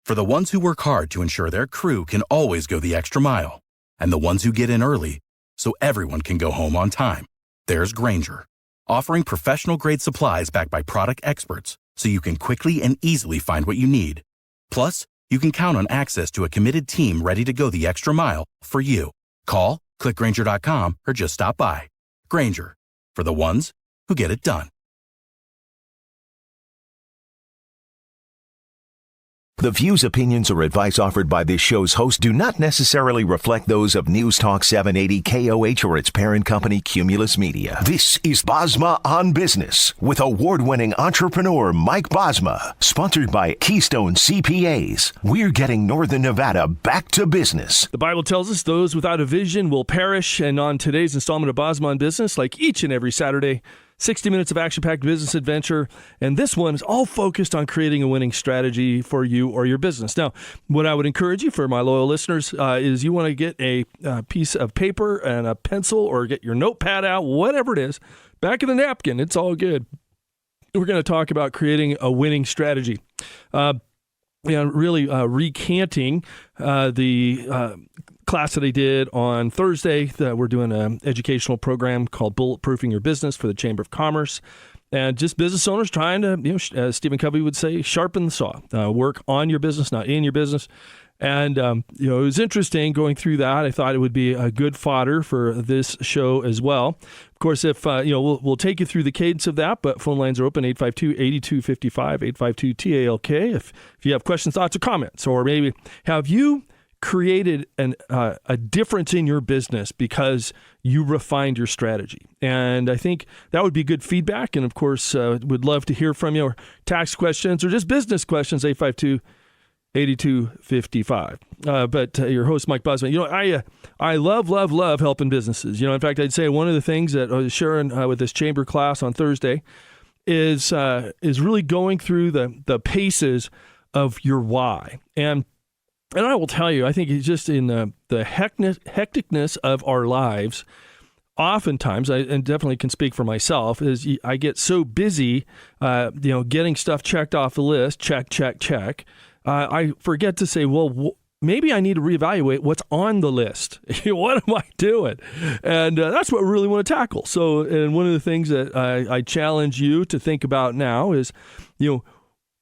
For the ones who work hard to ensure their crew can always go the extra mile, and the ones who get in early so everyone can go home on time, there's Grainger, offering professional-grade supplies backed by product experts so you can quickly and easily find what you need. Plus, you can count on access to a committed team ready to go the extra mile for you. Call, click Grainger.com, or just stop by. Grainger, for the ones who get it done. The views, opinions, or advice offered by this show's host do not necessarily reflect those of News Talk 780 KOH or its parent company, Cumulus Media. This is Bosma On Business with award-winning entrepreneur Mike Bosma, sponsored by Keystone CPAs. We're getting Northern Nevada back to business. The Bible tells us those without a vision will perish, and on today's installment of Bosma On Business, like each and every Saturday, 60 minutes of action-packed business adventure, and this one is all focused on creating a winning strategy for you or your business. Now, what I would encourage you, for my loyal listeners, is you want to get a piece of paper and a pencil, or get your notepad out, whatever it is, back of the napkin. It's all good. We're going to talk about creating a winning strategy. Really recanting the class that I did on Thursday. We're doing an educational program called Bulletproofing Your Business for the Chamber of Commerce. And just business owners trying to, as Stephen Covey would say, sharpen the saw. Work on your business, not in your business. And, it was interesting going through that. I thought it would be a good fodder for this show as well. Of course, if, we'll take you through the cadence of that, but phone lines are open, 852-8255, 852-TALK. If you have questions, thoughts, or comments, or maybe have you created a difference in your business because you refined your strategy. And I think that would be good feedback. And of course, would love to hear from you, or tax questions or just business questions, 852-8255. But your host, Mike Bosma, I love helping businesses. In fact, I'd say one of the things that I was sharing with this chamber class on Thursday is really going through the paces of your why. And I will tell you, I think it's just in the hecticness of our lives, oftentimes, and definitely can speak for myself, is I get so busy, getting stuff checked off the list, check. I forget to say, well, maybe I need to reevaluate what's on the list. What am I doing? And that's what we really want to tackle. So, and one of the things that I challenge you to think about now is,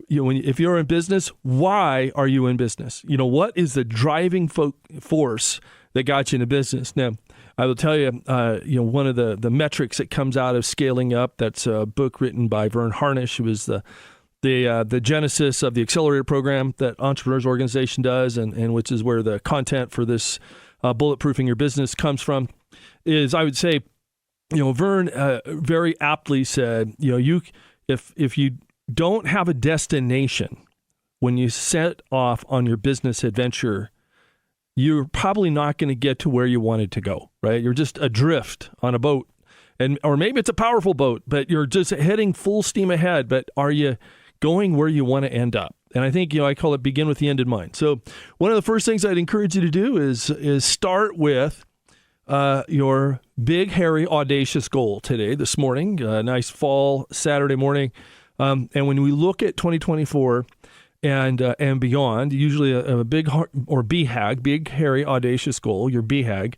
if you're in business, why are you in business? What is the driving force that got you into business? Now, I will tell you, one of the metrics that comes out of scaling up, that's a book written by Vern Harnish, who was the genesis of the accelerator program that Entrepreneurs Organization does, and which is where the content for this bulletproofing your business comes from, is, I would say, Vern very aptly said, if you don't have a destination when you set off on your business adventure, you're probably not going to get to where you wanted to go, right? You're just adrift on a boat, or maybe it's a powerful boat, but you're just heading full steam ahead. But are you going where you want to end up? And I think, I call it begin with the end in mind. So one of the first things I'd encourage you to do is start with your big, hairy, audacious goal today, this morning, a nice fall Saturday morning. And when we look at 2024 and beyond, usually a big or BHAG, big, hairy, audacious goal, your BHAG,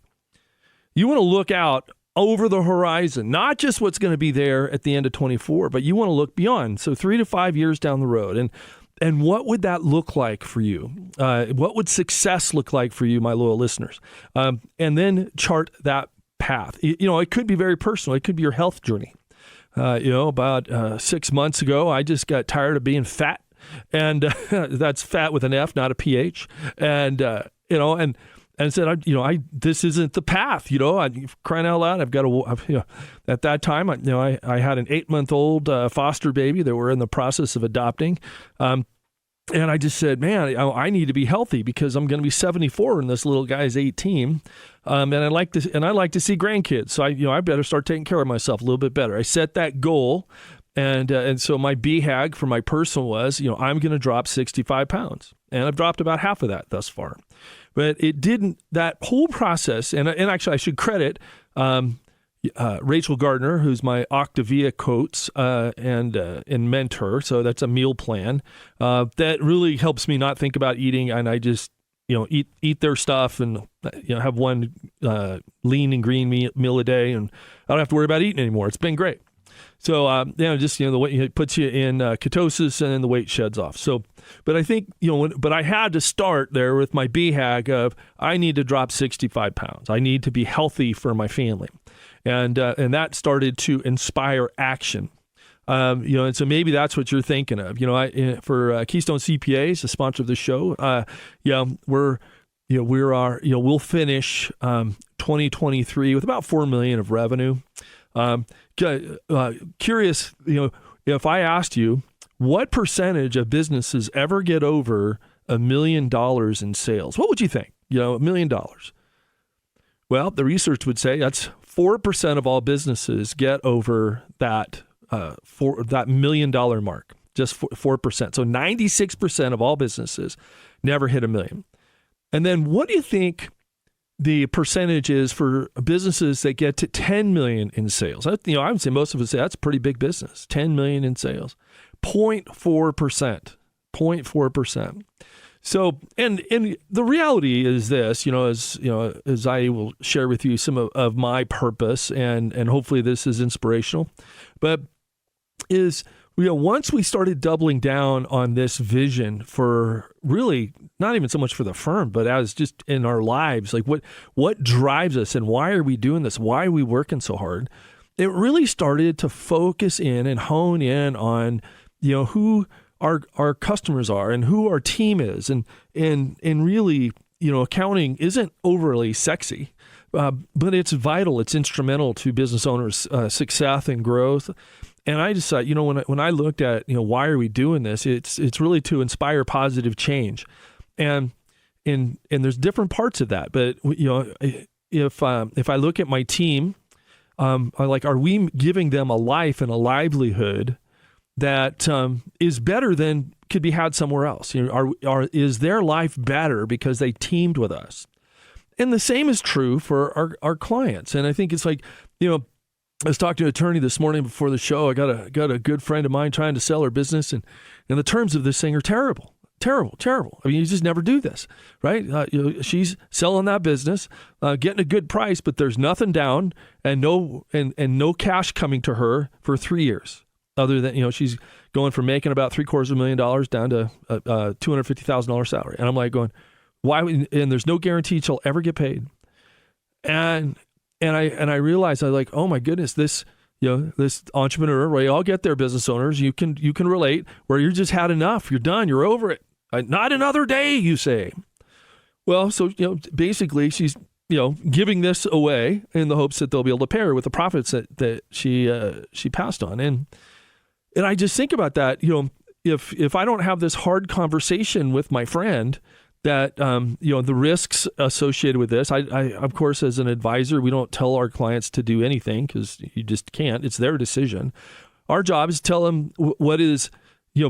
you want to look out over the horizon, not just what's going to be there at the end of 24, but you want to look beyond. So 3 to 5 years down the road. And what would that look like for you? What would success look like for you, my loyal listeners? And then chart that path. It could be very personal. It could be your health journey. About 6 months ago, I just got tired of being fat, and that's fat with an F, not a PH. And said, this isn't the path. I'm crying out loud. I've got to. At that time, I had an 8-month-old foster baby that we're in the process of adopting. And I just said, man, I need to be healthy because I'm going to be 74 and this little guy's 18. And I like to see grandkids. So I better start taking care of myself a little bit better. I set that goal. And so my BHAG for my personal was, I'm going to drop 65 pounds. And I've dropped about half of that thus far. But it didn't, that whole process, and actually I should credit, Rachel Gardner, who's my Octavia coach and mentor. So that's a meal plan that really helps me not think about eating, and I just eat their stuff and have one lean and green meal a day, and I don't have to worry about eating anymore. It's been great. So the weight, it puts you in ketosis, and then the weight sheds off. So, but I think but I had to start there with my BHAG of I need to drop 65 pounds. I need to be healthy for my family, and that started to inspire action. And so maybe that's what you're thinking of. For Keystone CPAs, the sponsor of the show, we'll finish 2023 with about $4 million of revenue. Curious, if I asked you what percentage of businesses ever get over $1 million in sales, what would you think? $1 million. Well, the research would say that's 4% of all businesses get over that $1 million mark, just 4%. So 96% of all businesses never hit $1 million. And then what do you think the percentage is for businesses that get to 10 million in sales? I would say most of us say that's a pretty big business, 10 million in sales, 0.4%. So, and the reality is this, as I will share with you some of my purpose, and hopefully this is inspirational, but is, once we started doubling down on this vision for really not even so much for the firm, but as just in our lives, like what drives us and why are we doing this? Why are we working so hard? It really started to focus in and hone in on, who our customers are and who our team is. And really, accounting isn't overly sexy, but it's vital. It's instrumental to business owners' success and growth. And I decided, when I looked at, why are we doing this? It's really to inspire positive change, and there's different parts of that. But if I look at my team, are we giving them a life and a livelihood that is better than could be had somewhere else? Is their life better because they teamed with us? And the same is true for our clients. And I think it's like, I was talking to an attorney this morning before the show. I got a good friend of mine trying to sell her business, and the terms of this thing are terrible. I mean, you just never do this, right? She's selling that business, getting a good price, but there's nothing down and no cash coming to her for 3 years. Other than she's going from making about $750,000 down to a $250,000 salary, and I'm like going, why? And there's no guarantee she'll ever get paid, and I realized I was like, oh my goodness, this entrepreneur, where you all get there, business owners, you can relate, where you just had enough, you're done, you're over it. Not another day, you say. Well, so basically she's giving this away in the hopes that they'll be able to pay her with the profits that she passed on. And I just think about that, if I don't have this hard conversation with my friend, that, the risks associated with this. I, of course, as an advisor, we don't tell our clients to do anything because you just can't. It's their decision. Our job is to tell them what is,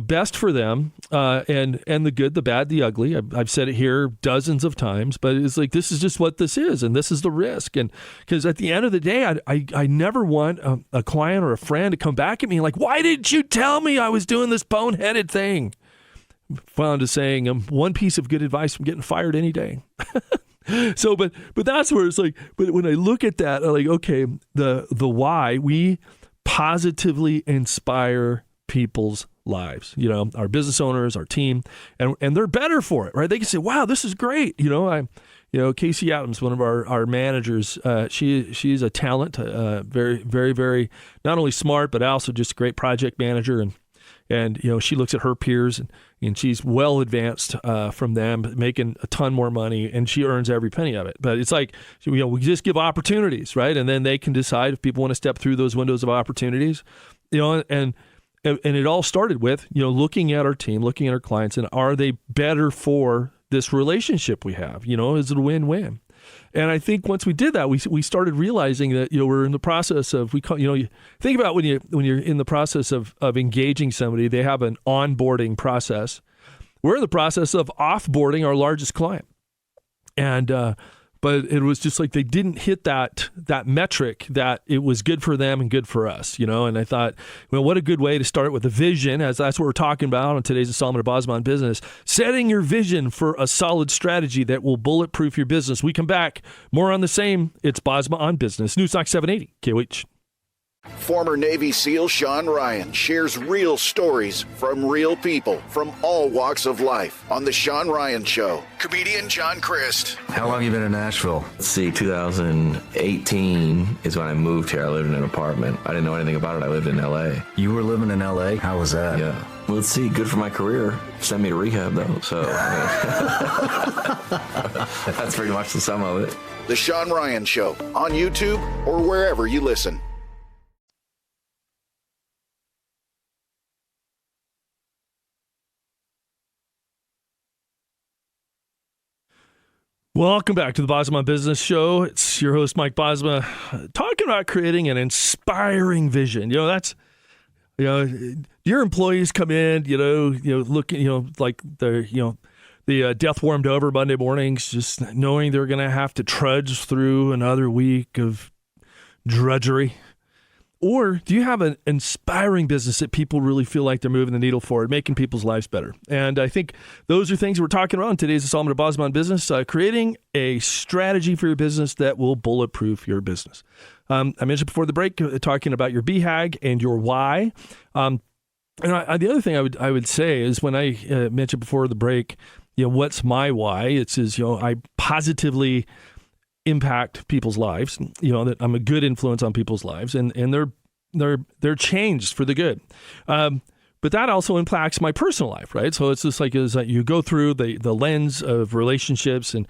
best for them, and the good, the bad, the ugly. I've said it here dozens of times, but it's like, this is just what this is, and this is the risk. And because at the end of the day, I never want a client or a friend to come back at me like, why didn't you tell me I was doing this boneheaded thing? Found to saying one piece of good advice from getting fired any day. So, but that's where it's like, but when I look at that, I'm like, okay, the why, we positively inspire people's lives, our business owners, our team, and they're better for it, right? They can say, wow, this is great. Casey Adams, one of our managers, she's a talent, very, very, very, not only smart, but also just a great project manager. And she looks at her peers and she's well advanced from them, making a ton more money, and she earns every penny of it. But it's like, we just give opportunities, right? And then they can decide if people want to step through those windows of opportunities, and it all started with, looking at our team, looking at our clients, and are they better for this relationship we have? Is it a win-win? And I think once we did that, we started realizing that we're in the process of you think about when you're in the process of engaging somebody, they have an onboarding process. We're in the process of offboarding our largest client, and but it was just like they didn't hit that metric that it was good for them and good for us, And I thought, well, what a good way to start with a vision, as that's what we're talking about on today's installment of Bosma On Business. Setting your vision for a solid strategy that will bulletproof your business. We come back, more on the same. It's Bosma On Business. Newstalk 780 KOH. Former Navy SEAL Sean Ryan shares real stories from real people from all walks of life on The Sean Ryan Show. Comedian John Christ. How long have you been in Nashville? Let's see, 2018 is when I moved here. I lived in an apartment. I didn't know anything about it. I lived in L.A. You were living in L.A.? How was that? Yeah. Well, let's see, good for my career. Sent me to rehab, though, so that's pretty much the sum of it. The Sean Ryan Show on YouTube or wherever you listen. Welcome back to the Bosma On Business Show. It's your host, Mike Bosma, talking about creating an inspiring vision. That's, your employees come in, looking, like they're, the death warmed over Monday mornings, just knowing they're going to have to trudge through another week of drudgery. Or do you have an inspiring business that people really feel like they're moving the needle forward, making people's lives better? And I think those are things we're talking about in today's installment of Bosma On Business, creating a strategy for your business that will bulletproof your business. I mentioned before the break, talking about your BHAG and your why. And the other thing I would say is when I mentioned before the break, what's my why? It's I positively impact people's lives, that I'm a good influence on people's lives, and they're changed for the good. But that also impacts my personal life, right? So it's just like is that you go through the lens of relationships, and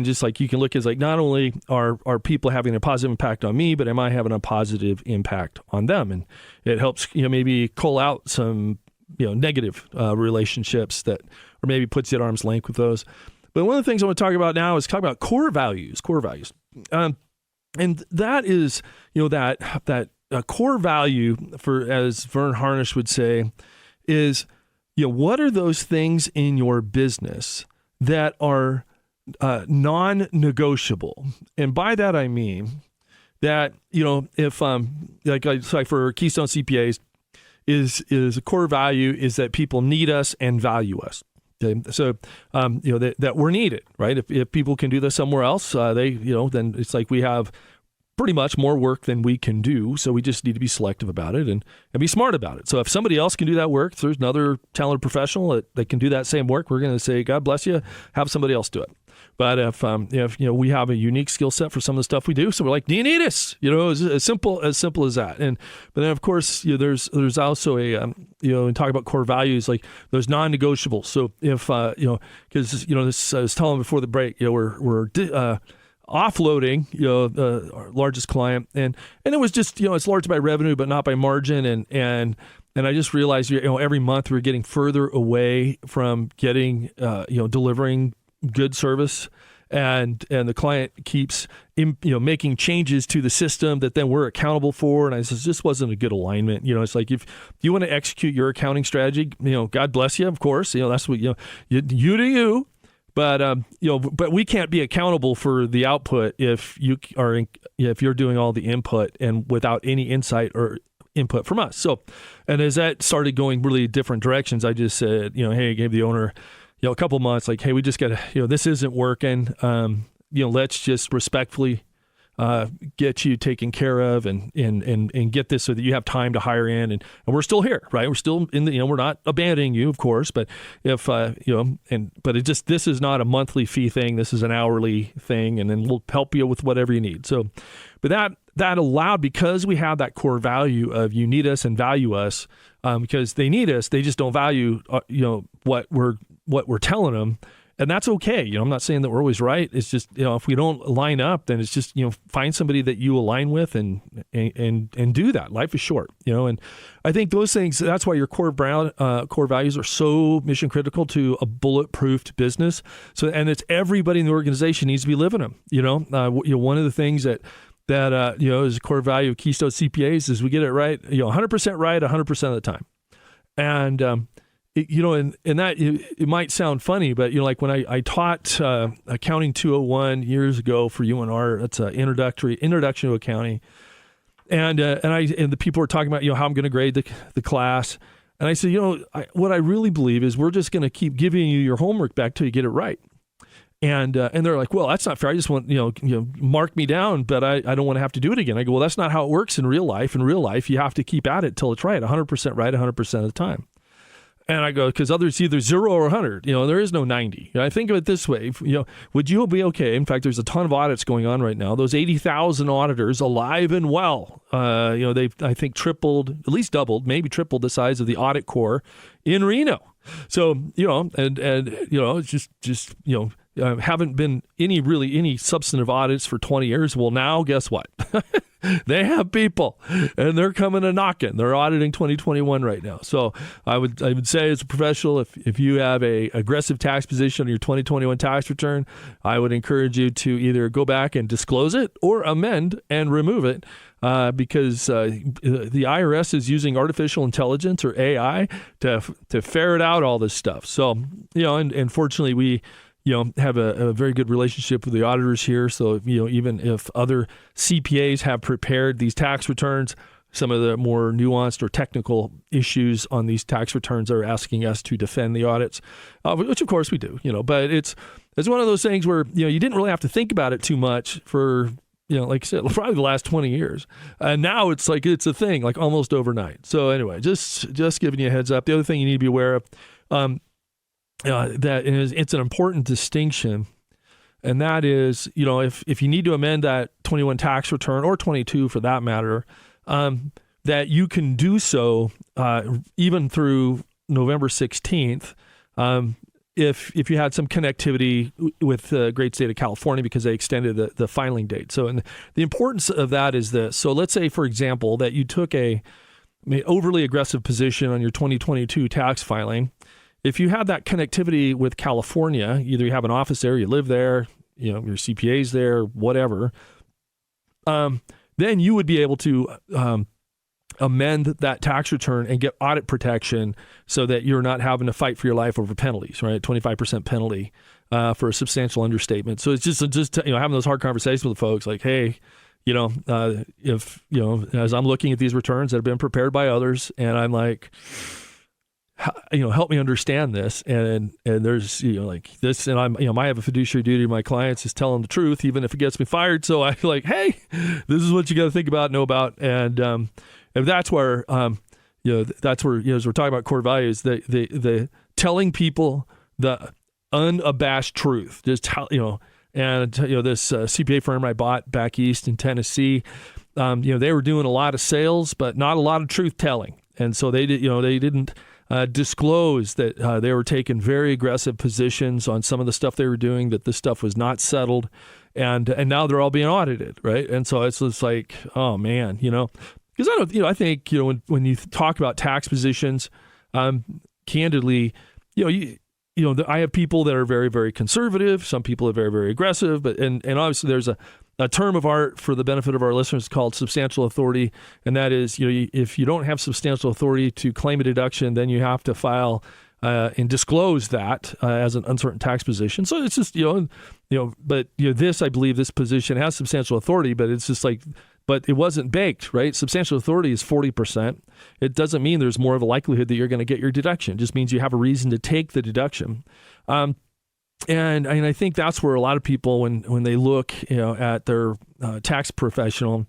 just like you can look as like not only are people having a positive impact on me, but am I having a positive impact on them? And it helps maybe cull out some negative relationships that, or maybe puts you at arm's length with those. But one of the things I want to talk about now is talk about core values. And that is, that core value, for, as Vern Harnish would say, is, what are those things in your business that are non-negotiable? And by that, I mean that, if, like for Keystone CPAs, is a core value is that people need us and value us. So, that we're needed, right? If people can do this somewhere else, then it's like we have pretty much more work than we can do. So we just need to be selective about it and be smart about it. So if somebody else can do that work, if there's another talented professional that can do that same work, we're going to say, God bless you, have somebody else do it. But if we have a unique skill set for some of the stuff we do, so we're like, do you need us? As simple as that. But then of course, there's also and talk about core values, like those non-negotiables. So if because this I was telling before the break, we're offloading our largest client, and it was just it's large by revenue but not by margin, and I just realized every month we're getting further away from getting delivering good service, and the client keeps making changes to the system that then we're accountable for, and I said this wasn't a good alignment. It's like if you want to execute your accounting strategy, God bless you, of course, that's what you do you. But but we can't be accountable for the output if you're doing all the input and without any insight or input from us. So, and as that started going really different directions, I just said, hey, I gave the owner, a couple months, like, hey, we just got to, this isn't working. Let's just respectfully get you taken care of and get this so that you have time to hire in, and we're still here, right? We're still in the, we're not abandoning you, of course, but if, but it just, this is not a monthly fee thing. This is an hourly thing, and then we'll help you with whatever you need. So, but that allowed, because we have that core value of you need us and value us, because they need us, they just don't value, what we're telling them. And that's okay. I'm not saying that we're always right. It's just, if we don't line up, then it's just, find somebody that you align with and do that. Life is short, and I think those things, that's why your core values are so mission critical to a bulletproofed business. So, and it's everybody in the organization needs to be living them. One of the things that is a core value of Keystone CPAs is we get it right, 100% right, 100% of the time. And and that it might sound funny, but like when I taught Accounting 201 years ago for UNR, that's an introduction to accounting, and the people were talking about how I'm going to grade the class, and I said what I really believe is we're just going to keep giving you your homework back till you get it right. And they're like, well, that's not fair. I just want, mark me down, but I don't want to have to do it again. I go, well, that's not how it works in real life. In real life, you have to keep at it till it's right, 100% right, 100% of the time. And I go, because others either 0 or 100. There is no 90. I think of it this way. Would you be okay? In fact, there's a ton of audits going on right now. Those 80,000 auditors alive and well. They've, I think, tripled, at least doubled, maybe tripled the size of the audit corps in Reno. So, it's just haven't been any substantive audits for 20 years. Well, now guess what? They have people, and they're coming and knocking. They're auditing 2021 right now. So I would say, as a professional, if you have a aggressive tax position on your 2021 tax return, I would encourage you to either go back and disclose it or amend and remove it, because the IRS is using artificial intelligence or AI to ferret out all this stuff. So and fortunately we have a very good relationship with the auditors here. So, even if other CPAs have prepared these tax returns, some of the more nuanced or technical issues on these tax returns are asking us to defend the audits, which of course we do, but it's one of those things where, you didn't really have to think about it too much for, like I said, probably the last 20 years. And now it's like, it's a thing, like almost overnight. So anyway, just giving you a heads up. The other thing you need to be aware of, that it's an important distinction, and that is, if you need to amend that 21 tax return, or 22 for that matter, that you can do so even through November 16th, if you had some connectivity with the great state of California, because they extended the filing date. So, and the importance of that is this. So let's say, for example, that you took a overly aggressive position on your 2022 tax filing. If you have that connectivity with California, either you have an office there, you live there, your CPA's there, whatever, then you would be able to amend that tax return and get audit protection so that you're not having to fight for your life over penalties, right? 25% penalty for a substantial understatement. So it's just having those hard conversations with folks like, hey, if, as I'm looking at these returns that have been prepared by others, and I'm like, help me understand this. And there's, like this, and I'm, I have a fiduciary duty to my clients is telling the truth, even if it gets me fired. So I like, hey, this is what you got to think about, know about. And that's where, that's where, as we're talking about core values, the telling people the unabashed truth, just how, and, this CPA firm I bought back east in Tennessee, they were doing a lot of sales, but not a lot of truth telling. And so they didn't disclose that they were taking very aggressive positions on some of the stuff they were doing, that this stuff was not settled, and now they're all being audited, right? And so it's just like, oh man, because I think when you talk about tax positions, candidly, I have people that are very, very conservative. Some people are very, very aggressive, but and obviously there's a term of art for the benefit of our listeners called substantial authority, and that is, if you don't have substantial authority to claim a deduction, then you have to file and disclose that as an uncertain tax position. So it's just but this, I believe, this position has substantial authority, but it's just like, but it wasn't baked, right? Substantial authority is 40%. It doesn't mean there's more of a likelihood that you're going to get your deduction. It just means you have a reason to take the deduction. And I think that's where a lot of people, when they look, at their tax professional,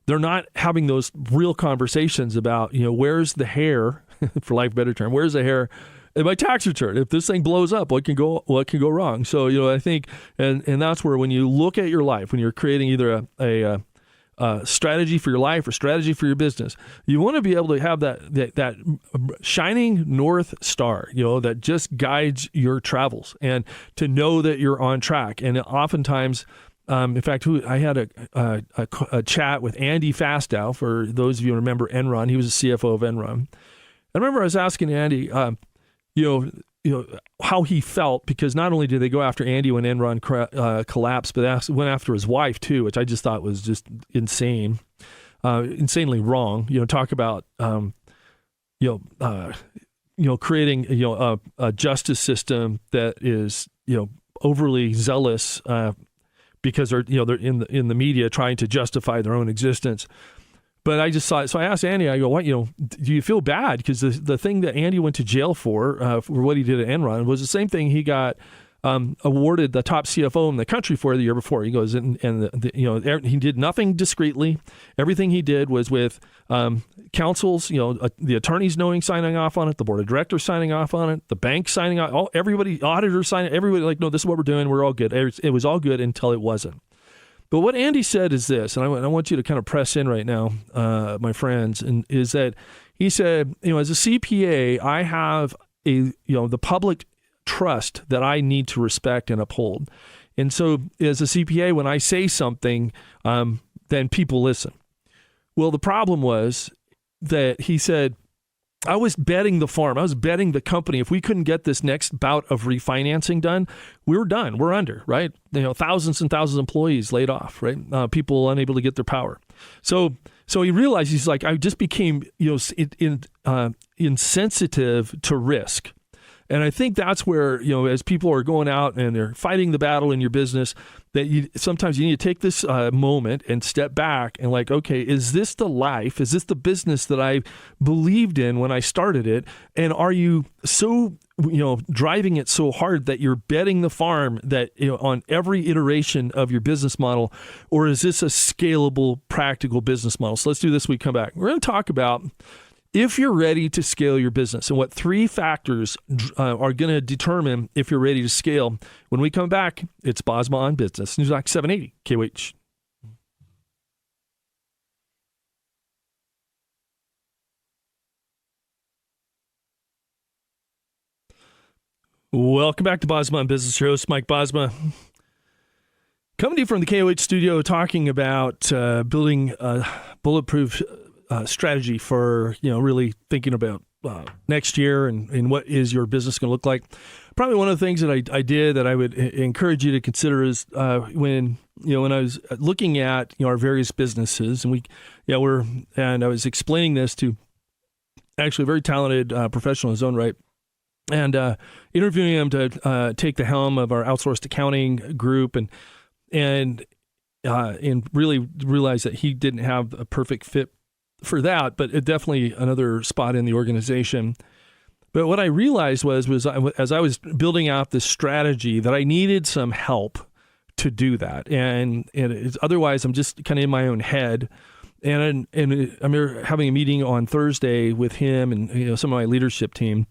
they're not having those real conversations about, where's the hair, for lack of a better term, where's the hair in my tax return? If this thing blows up, what can go wrong? So, I think, and that's where, when you look at your life, when you're creating either a strategy for your life or strategy for your business, you want to be able to have that shining north star, that just guides your travels, and to know that you're on track. And oftentimes, in fact, I had a chat with Andy Fastow. For those of you who remember Enron, he was the CFO of Enron. I remember I was asking Andy, how he felt, because not only did they go after Andy when Enron collapsed, but went after his wife too, which I just thought was just insane, insanely wrong. Talk about, creating a justice system that is overly zealous because they're in the media trying to justify their own existence. But I just saw it. So I asked Andy, I go, what, do you feel bad? Because the thing that Andy went to jail for what he did at Enron was the same thing he got awarded the top CFO in the country for the year before. He goes, he did nothing discreetly. Everything he did was with counsels, the attorneys signing off on it, the board of directors signing off on it, the bank signing off, everybody, auditors signing, everybody like, no, this is what we're doing. We're all good. It was all good until it wasn't. But what Andy said is this, and I want you to kind of press in right now, my friends, and is that he said, as a CPA, I have the public trust that I need to respect and uphold. And so as a CPA, when I say something, then people listen. Well, the problem was that he said, I was betting the farm. I was betting the company. If we couldn't get this next bout of refinancing done, we were done. We're under, right? Thousands and thousands of employees laid off, right? People unable to get their power. So he realized, he's like, I just became, insensitive to risk. And I think that's where, as people are going out and they're fighting the battle in your business, that sometimes you need to take this moment and step back and like, okay, is this the life? Is this the business that I believed in when I started it? And are you so, driving it so hard that you're betting the farm that, on every iteration of your business model? Or is this a scalable, practical business model? So let's do this when we come back. We're going to talk about if you're ready to scale your business and what 3 factors are going to determine if you're ready to scale. When we come back, it's Bosma on Business. Newstalk 780 KOH. Welcome back to Bosma on Business. Your host, Mike Bosma. Coming to you from the KOH studio, talking about building a bulletproof strategy for, really thinking about next year and what is your business going to look like. Probably one of the things that I did that I would encourage you to consider is when I was looking at our various businesses, and I was explaining this to actually a very talented professional in his own right, and interviewing him to take the helm of our outsourced accounting group, and really realized that he didn't have a perfect fit for that, but it definitely another spot in the organization. But what I realized was as I was building out this strategy that I needed some help to do that. And otherwise I'm just kind of in my own head. And I'm having a meeting on Thursday with him and some of my leadership team,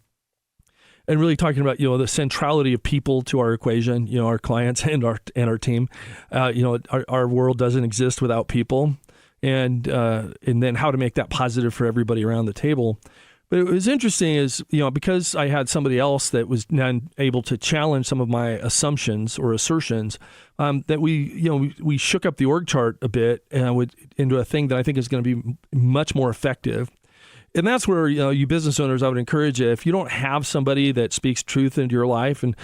and really talking about the centrality of people to our equation, our clients and our team. Our world doesn't exist without people. And then how to make that positive for everybody around the table. But it was interesting is, because I had somebody else that was then able to challenge some of my assumptions or assertions, that we shook up the org chart a bit and into a thing that I think is going to be much more effective. And that's where, you business owners, I would encourage you, if you don't have somebody that speaks truth into your life, and,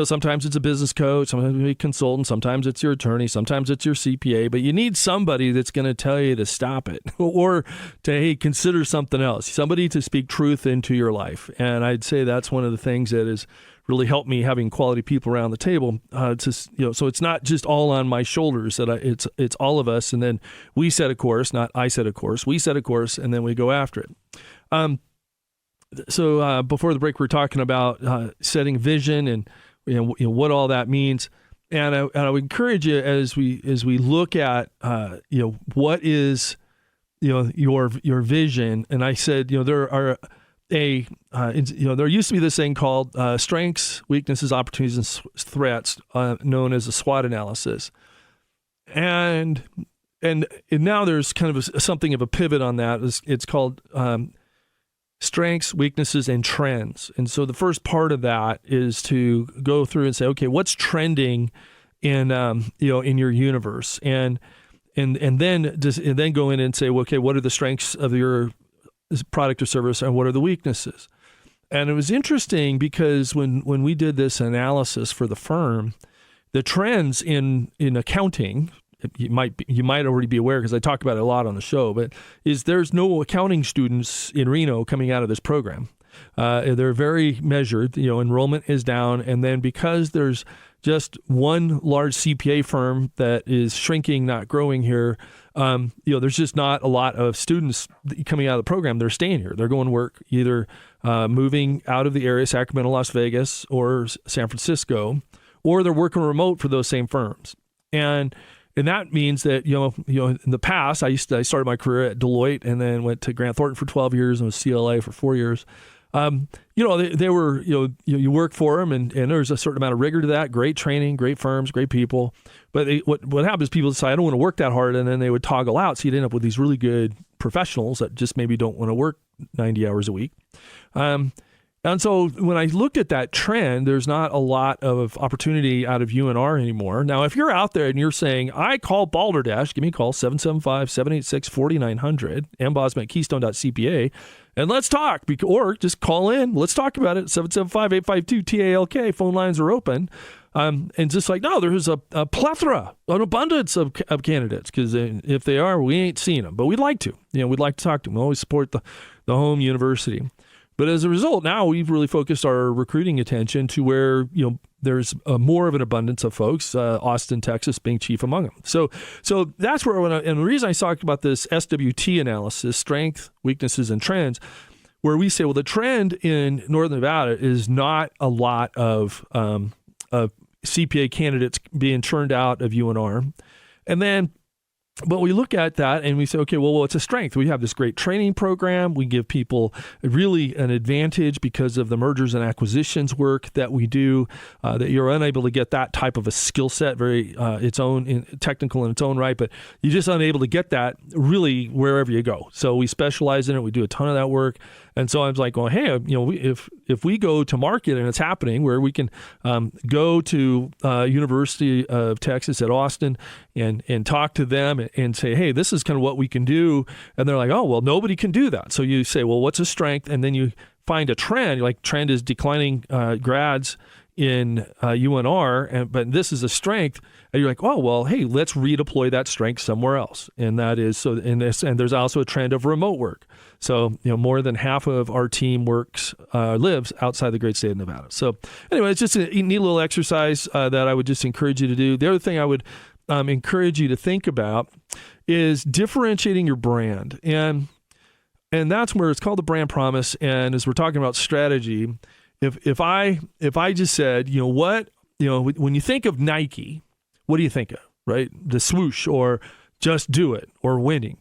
sometimes it's a business coach, sometimes it's a consultant, sometimes it's your attorney, sometimes it's your CPA, but you need somebody that's going to tell you to stop it or to, hey, consider something else, somebody to speak truth into your life. And I'd say that's one of the things that has really helped me, having quality people around the table. So it's not just all on my shoulders, that it's all of us. And then we set a course, not I set a course, we set a course, and then we go after it. So before the break, we're talking about setting vision and what all that means. And I would encourage you as we look at what is your vision. And I said there are there used to be this thing called strengths, weaknesses, opportunities, and threats, known as a SWOT analysis. And now there's kind of something of a pivot on that. It's called strengths, weaknesses, and trends. And so the first part of that is to go through and say, okay, what's trending in in your universe, and then go in and say, well, okay, what are the strengths of your product or service, and what are the weaknesses? And it was interesting because when we did this analysis for the firm, the trends in accounting, you might already be aware because I talk about it a lot on the show, but there's no accounting students in Reno coming out of this program. They're very measured. Enrollment is down, and then because there's just one large CPA firm that is shrinking, not growing here, there's just not a lot of students coming out of the program. They're staying here. They're going to work either moving out of the area, Sacramento, Las Vegas, or San Francisco, or they're working remote for those same firms. And that means that, in the past, I started my career at Deloitte and then went to Grant Thornton for 12 years and was CLA for 4 years. They were, you work for them and there's a certain amount of rigor to that. Great training, great firms, great people. But what happens is people decide, I don't want to work that hard, and then they would toggle out. So you'd end up with these really good professionals that just maybe don't want to work 90 hours a week. And so when I looked at that trend, there's not a lot of opportunity out of UNR anymore. Now, if you're out there and you're saying, I call Balderdash, give me a call, 775-786-4900, mbosma@keystone.cpa, and let's talk. Or just call in. Let's talk about it, 775-852-TALK. Phone lines are open. And just like, no, there's a plethora, an abundance of candidates, because if they are, we ain't seen them. But we'd like to. We'd like to talk to them. We always support the home university. But as a result, now we've really focused our recruiting attention to where there's more of an abundance of folks, Austin, Texas being chief among them. So that's where and the reason I talked about this SWT analysis, strength, weaknesses, and trends, where we say, well, the trend in Northern Nevada is not a lot of CPA candidates being churned out of UNR. But we look at that and we say, okay, well, it's a strength. We have this great training program. We give people really an advantage because of the mergers and acquisitions work that we do, that you're unable to get that type of a skill set, very technical in its own right, but you're just unable to get that really wherever you go. So we specialize in it. We do a ton of that work. And so I was like, well, hey, if we go to market and it's happening where we can go to University of Texas at Austin and talk to them and say, hey, this is kind of what we can do. And they're like, oh, well, nobody can do that. So you say, well, what's a strength? And then you find a trend. Like trend is declining grads in UNR, but this is a strength. And you're like, oh, well, hey, let's redeploy that strength somewhere else. And that is so. And there's also a trend of remote work. So, more than half of our team lives outside the great state of Nevada. So anyway, it's just a neat little exercise that I would just encourage you to do. The other thing I would encourage you to think about is differentiating your brand. And that's where it's called the brand promise. And as we're talking about strategy, if I just said, when you think of Nike, what do you think of, right? The swoosh or just do it or winning.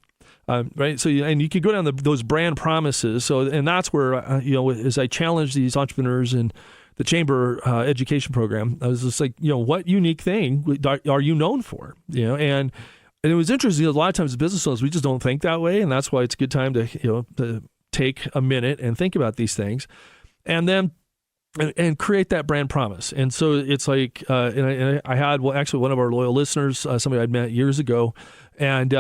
Right. So, and you can go down those brand promises. So, and that's where, as I challenge these entrepreneurs in the Chamber education program, I was just like, what unique thing are you known for? And it was interesting. A lot of times as business owners, we just don't think that way. And that's why it's a good time to take a minute and think about these things and then and create that brand promise. And so it's like, and I had, actually one of our loyal listeners, somebody I'd met years ago, and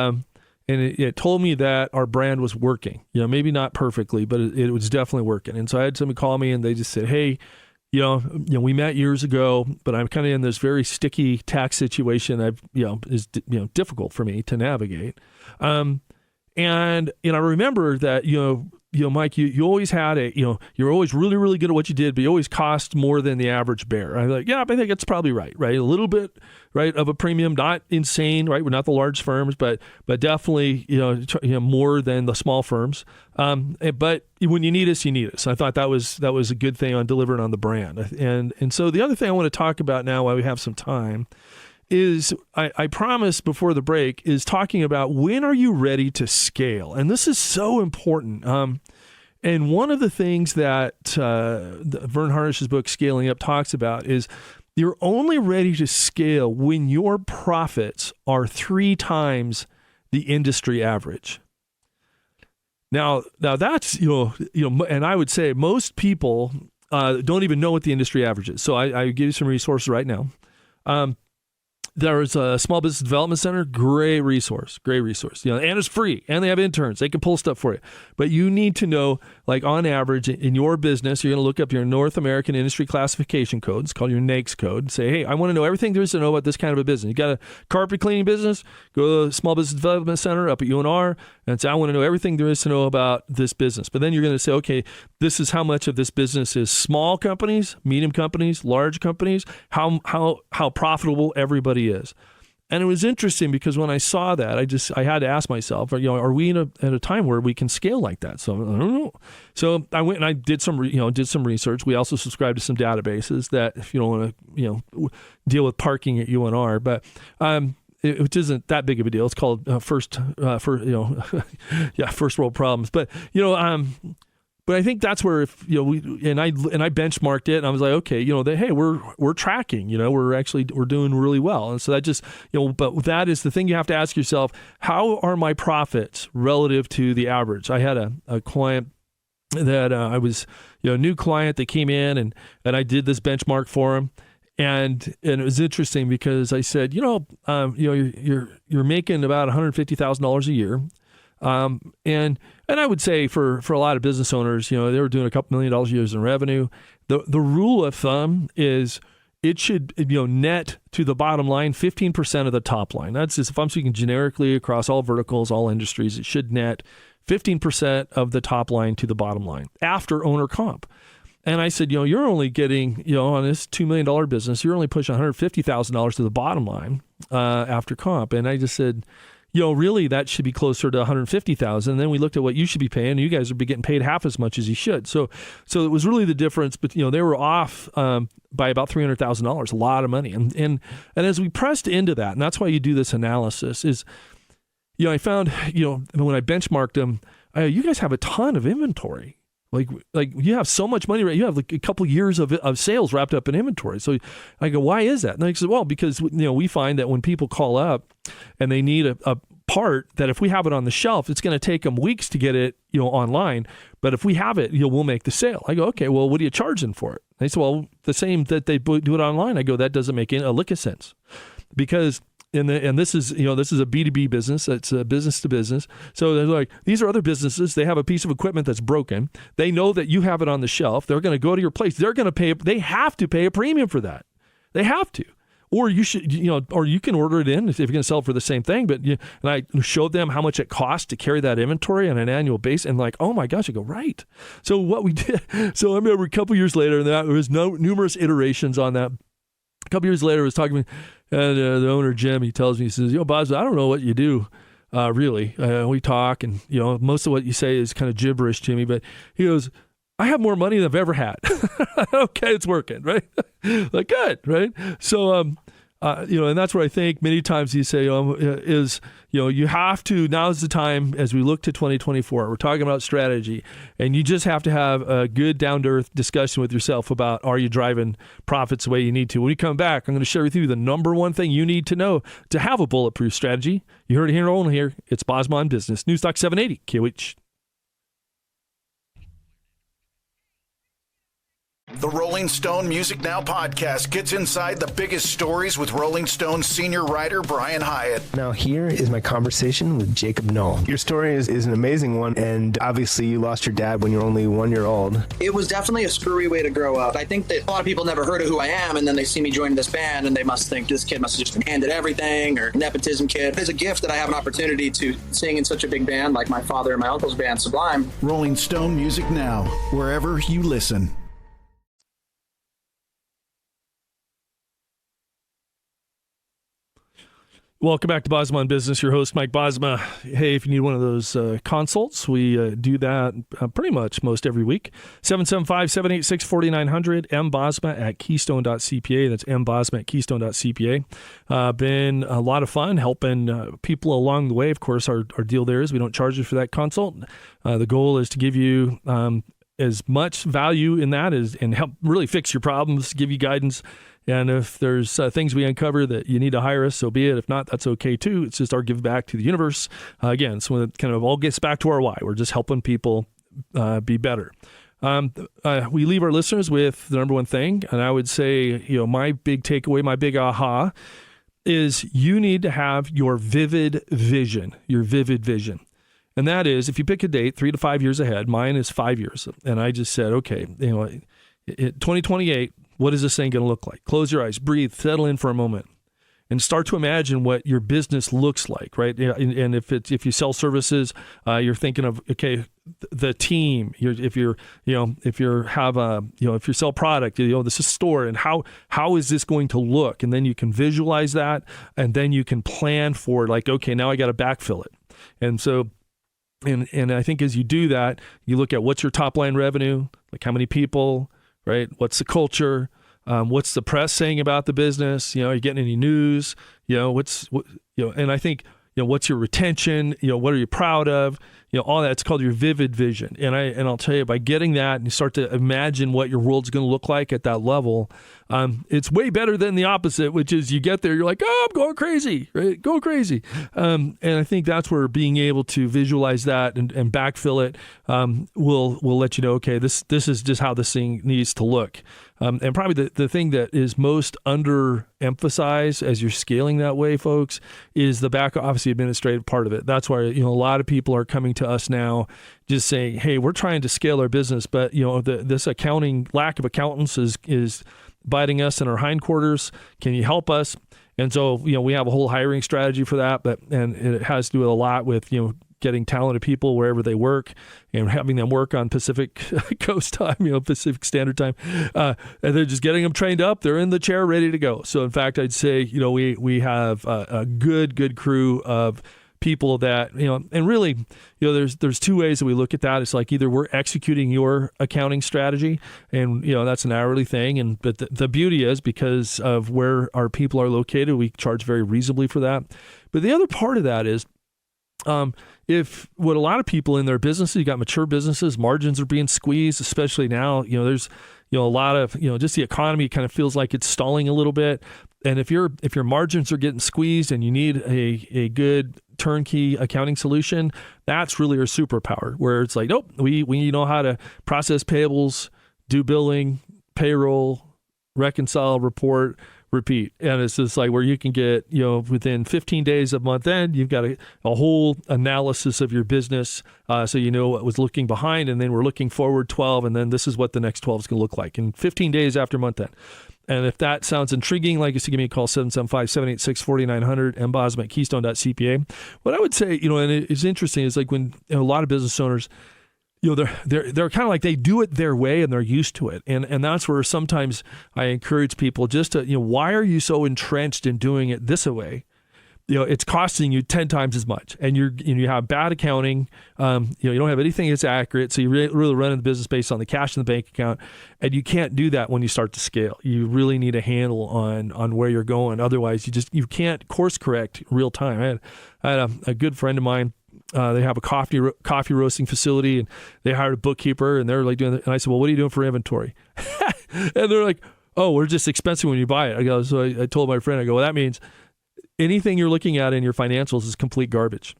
it told me that our brand was working, maybe not perfectly, but it was definitely working. And so I had somebody call me and they just said, hey, we met years ago, but I'm kind of in this very sticky tax situation. Is difficult for me to navigate. And I remember that, Mike, you always had you're always really, really good at what you did, but you always cost more than the average bear. I'm like, yeah, I think that's probably right? A little bit, right, of a premium, not insane, right? We're not the large firms, but definitely, more than the small firms. But when you need us, you need us. I thought that was a good thing on delivering on the brand. And so the other thing I want to talk about now while we have some time is I promised before the break is talking about when are you ready to scale? And this is so important. And one of the things that Vern Harnish's book, Scaling Up, talks about is you're only ready to scale when your profits are 3 times the industry average. Now that's, and I would say most people don't even know what the industry average is. So I give you some resources right now. There's a small business development center, great resource. And it's free, and they have interns. They can pull stuff for you. But you need to know, like on average in your business, you're going to look up your North American Industry Classification Code. It's called your NAICS code. Say, hey, I want to know everything there is to know about this kind of a business. You got a carpet cleaning business, go to the Small Business Development Center up at UNR and say, I want to know everything there is to know about this business. But then you're going to say, okay, this is how much of this business is small companies, medium companies, large companies, how profitable everybody is. And it was interesting because when I saw that, I had to ask myself, are we at a time where we can scale like that? So I don't know. So I went and I did some research. We also subscribe to some databases that if you don't want to, deal with parking at UNR, but which isn't that big of a deal. It's called first world problems. But but I think that's where I benchmarked it and I was like, okay, hey, we're tracking, we're doing really well. And so that just, but that is the thing you have to ask yourself, how are my profits relative to the average? I had a client that I was, a new client that came in and I did this benchmark for him. And it was interesting because I said, you're making about $150,000 a year. And I would say for a lot of business owners, they were doing a couple $1 million a year in revenue. The rule of thumb is it should, net to the bottom line 15% of the top line. That's just, if I'm speaking generically across all verticals, all industries, it should net 15% of the top line to the bottom line after owner comp. And I said, you're only getting, on this $2 million business, you're only pushing $150,000 to the bottom line after comp. And I just said, really that should be closer to $150,000. And then we looked at what you should be paying. And you guys would be getting paid half as much as you should. So it was really the difference. But they were off by about $300,000, a lot of money. And as we pressed into that, and that's why you do this analysis, is I found when I benchmarked them, you guys have a ton of inventory. Like you have so much money, right? You have like a couple of years of sales wrapped up in inventory. So I go, why is that? And I said, well, because we find that when people call up and they need a part, that if we have it on the shelf, it's going to take them weeks to get it online. But if we have it, we'll make the sale. I go, okay, well, what are you charging for it? And they said, well, the same that they do it online. I go, that doesn't make a lick of sense, because and this is a B2B business. It's a business to business. So they're like, these are other businesses. They have a piece of equipment that's broken. They know that you have it on the shelf. They're going to go to your place. They're going to pay. They have to pay a premium for that. They have to. Or you should, or you can order it in if you're going to sell it for the same thing. But and I showed them how much it costs to carry that inventory on an annual basis, and like, oh my gosh, I go, right. So what we did. So I remember a couple years later, and there was numerous iterations on that. A couple years later, I was talking to me, and the owner, Jim, he tells me, he says, Bosma, I don't know what you do, really. We talk, and, most of what you say is kind of gibberish to me, but he goes, I have more money than I've ever had. Okay, it's working, right? Like, good, right? So, and that's where I think many times you say you have to, now's the time as we look to 2024, we're talking about strategy, and you just have to have a good down-to-earth discussion with yourself about, are you driving profits the way you need to? When we come back, I'm going to share with you the number one thing you need to know to have a bulletproof strategy. You heard it here only here. It's Bosma On Business. News Talk 780, KOH. The Rolling Stone Music Now podcast gets inside the biggest stories with Rolling Stone senior writer Brian Hyatt. Now here is my conversation with Jacob Knoll. Your story is an amazing one, and obviously you lost your dad when you were only 1 year old. It was definitely a screwy way to grow up. I think that a lot of people never heard of who I am, and then they see me join this band, and they must think this kid must have just been handed everything, or nepotism kid. It's a gift that I have an opportunity to sing in such a big band like my father and my uncle's band, Sublime. Rolling Stone Music Now, wherever you listen. Welcome back to Bosma On Business. Your host, Mike Bosma. Hey, if you need one of those consults, we do that pretty much most every week. 775-786-4900, mbosma@keystone.cpa. That's mbosma@keystone.cpa. Been a lot of fun helping people along the way. Of course, our deal there is we don't charge you for that consult. The goal is to give you as much value in that and help really fix your problems, give you guidance. And if there's things we uncover that you need to hire us, so be it. If not, that's okay too. It's just our give back to the universe. Again, so it kind of all gets back to our why. We're just helping people be better. We leave our listeners with the number one thing. And I would say, my big takeaway, my big aha is you need to have your vivid vision, And that is, if you pick a date 3 to 5 years ahead, mine is 5 years. And I just said, okay, 2028, what is this thing going to look like? Close your eyes, breathe, settle in for a moment, and start to imagine what your business looks like, right? And if you sell services, you're thinking of, okay, the team. If you sell product, this is store, and how is this going to look? And then you can visualize that, and then you can plan for, like, okay, now I got to backfill it. And so, and I think as you do that, you look at what's your top line revenue, like how many people, right? What's the culture? What's the press saying about the business? Are you getting any news? And I think, what's your retention? What are you proud of? All that. It's called your vivid vision. And I'll tell you, by getting that and you start to imagine what your world's going to look like at that level, it's way better than the opposite, which is you get there, you're like, oh, I'm going crazy, right? Go crazy. And I think that's where being able to visualize that and backfill it will let you know, okay, this is just how this thing needs to look. And probably the thing that is most underemphasized as you're scaling that way, folks, is the back office, the administrative part of it. That's why a lot of people are coming to us now just saying, hey, we're trying to scale our business, but this lack of accountants is biting us in our hindquarters. Can you help us? And so we have a whole hiring strategy for that, and it has to do a lot with getting talented people wherever they work and having them work on Pacific Coast time, Pacific Standard Time. And they're just getting them trained up. They're in the chair ready to go. So in fact, I'd say, we have a good crew of people that, and really, there's two ways that we look at that. It's like either we're executing your accounting strategy, and, that's an hourly thing. But the beauty is, because of where our people are located, we charge very reasonably for that. But the other part of that is, if what a lot of people in their businesses, you got mature businesses, margins are being squeezed, especially now, there's, a lot of, just the economy kind of feels like it's stalling a little bit. And if your margins are getting squeezed and you need a good turnkey accounting solution, that's really our superpower, where it's like, nope, we know how to process payables, do billing, payroll, reconcile, report, repeat. And it's just like where you can get, within 15 days of month end, you've got a whole analysis of your business. So what was looking behind, and then we're looking forward 12, and then this is what the next 12 is going to look like in 15 days after month end. And if that sounds intriguing, like I said, give me a call, 775-786-4900, mbosma at keystone.cpa. What I would say, and it's interesting, is like when a lot of business owners, they're kind of like they do it their way and they're used to it. And that's where sometimes I encourage people just to, why are you so entrenched in doing it this way? It's costing you 10 times as much, and you have bad accounting. You don't have anything that's accurate, so you really running the business based on the cash in the bank account, and you can't do that when you start to scale. You really need a handle on where you're going. Otherwise, you can't course correct real time. I had a good friend of mine. They have a coffee roasting facility, and they hired a bookkeeper, and they're like doing it. And I said, well, what are you doing for inventory? And they're like, oh, we're just expensing when you buy it. So I told my friend, well, that means anything you're looking at in your financials is complete garbage.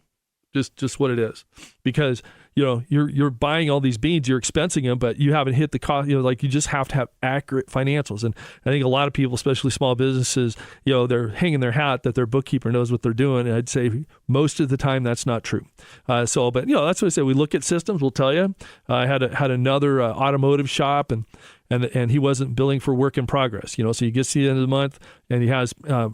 Just what it is. Because, you're buying all these beans, you're expensing them, but you haven't hit the cost, you just have to have accurate financials. And I think a lot of people, especially small businesses, they're hanging their hat that their bookkeeper knows what they're doing. And I'd say most of the time that's not true. But that's what I say. We look at systems, we'll tell you. I had another automotive shop, and he wasn't billing for work in progress, so he gets to the end of the month and he has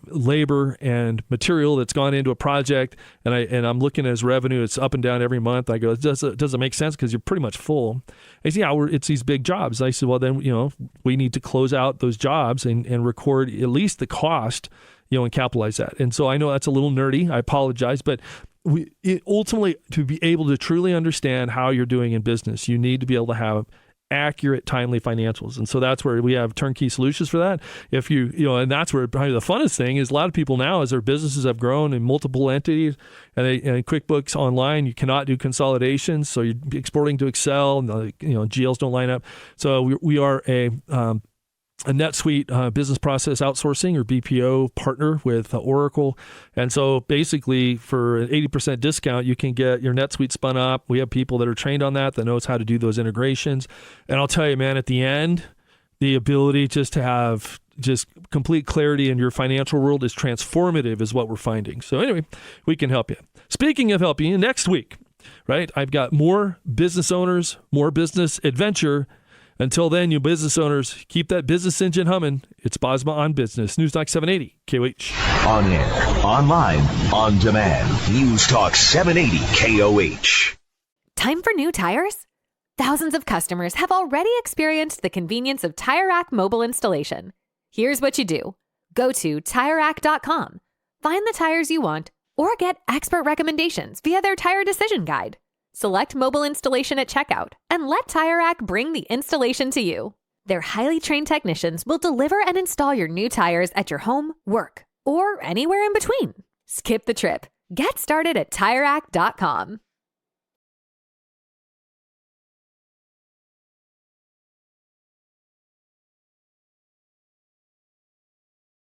labor and material that's gone into a project, and I'm looking at his revenue. It's up and down every month. I go, it doesn't make sense because you're pretty much full. I say, yeah, it's these big jobs. I said, well, then, we need to close out those jobs and record at least the cost, and capitalize that. And so I know that's a little nerdy. I apologize, but ultimately, to be able to truly understand how you're doing in business, you need to be able to have accurate, timely financials. And so that's where we have turnkey solutions for that. If and that's where probably the funnest thing is, a lot of people now, as their businesses have grown in multiple entities, and QuickBooks Online, you cannot do consolidations. So you're exporting to Excel, and GLs don't line up. So we are a NetSuite business process outsourcing, or BPO, partner with Oracle. And so basically for an 80% discount, you can get your NetSuite spun up. We have people that are trained on that knows how to do those integrations. And I'll tell you, man, at the end, the ability just to have just complete clarity in your financial world is transformative, is what we're finding. So anyway, we can help you. Speaking of helping you, next week, right, I've got more business owners, more business adventure. Until then, you business owners, keep that business engine humming. It's Bosma on Business. News Talk 780 KOH. On air, online, on demand. News Talk 780 KOH. Time for new tires? Thousands of customers have already experienced the convenience of Tire Rack mobile installation. Here's what you do. Go to TireRack.com, find the tires you want, or get expert recommendations via their tire decision guide. Select mobile installation at checkout and let Tire Rack bring the installation to you. Their highly trained technicians will deliver and install your new tires at your home, work, or anywhere in between. Skip the trip. Get started at TireRack.com.